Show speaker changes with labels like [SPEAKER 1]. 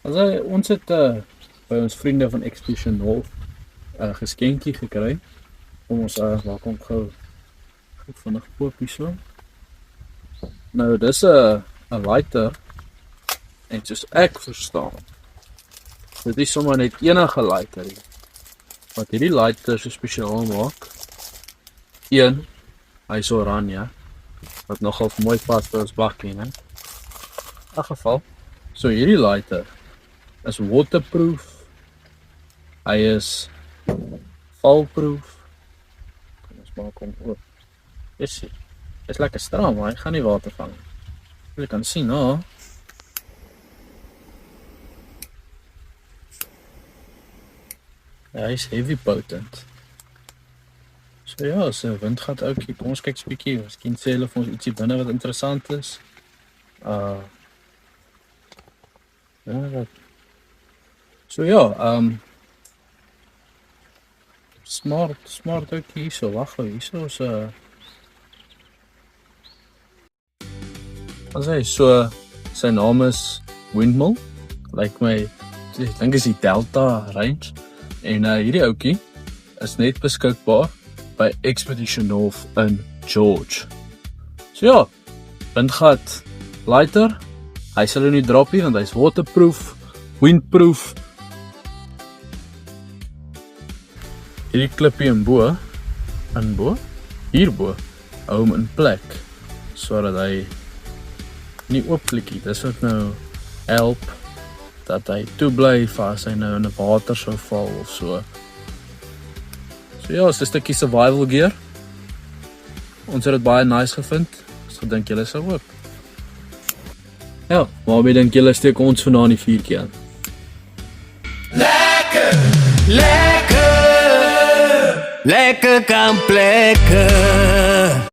[SPEAKER 1] Ons het by ons vriende van Expedition North 'n geskenkie gekry. Kom ons waar kom gou vinnig koop hierso. Nou dis 'n lighter en soos ek verstaan. Dit is sommer net enige lighter hier. Wat hierdie lighter so spesiaal maak. Een, hy is oranje, wat nogal mooi pas by ons bakkie, né? In 'n geval, so hierdie lighter is waterproof. Hy is valproof. Kom ons maak hom oop. Is lekker stram, maar hy gaan nie water vang. Jy kan sien, nou. Ja, hy is heavy potent. So ja, as 'n windgat ouetjie, kom ons kyk 'n bietjie, miskien sê hulle vir ons ietsie binne wat interessant is. Ja, so ja, smart ouetjie hierso, wag gou, hierso is wat sê hy, so sy naam is Windmill. Lyk my, ek dink is die Delta range. En hierdie ouetjie is net beskikbaar by Expedition North in George. So ja, windgat lighter. Hy sal nie drop nie want hy's waterproof, windproof. Hierdie klippie hierbo, hou hom in plek sodat hy nie oopvlieg nie. Dis wat nou help dat hy toe bly as hy nou in 'n water sou val of so. So ja, is 'n stukkie survival gear. Ons het dit baie nice gevind. Ons gedink julle sou ook. Ja, waarmee dink julle steek ons vanaand die vuurtjie aan?
[SPEAKER 2] Lekker kan plekken.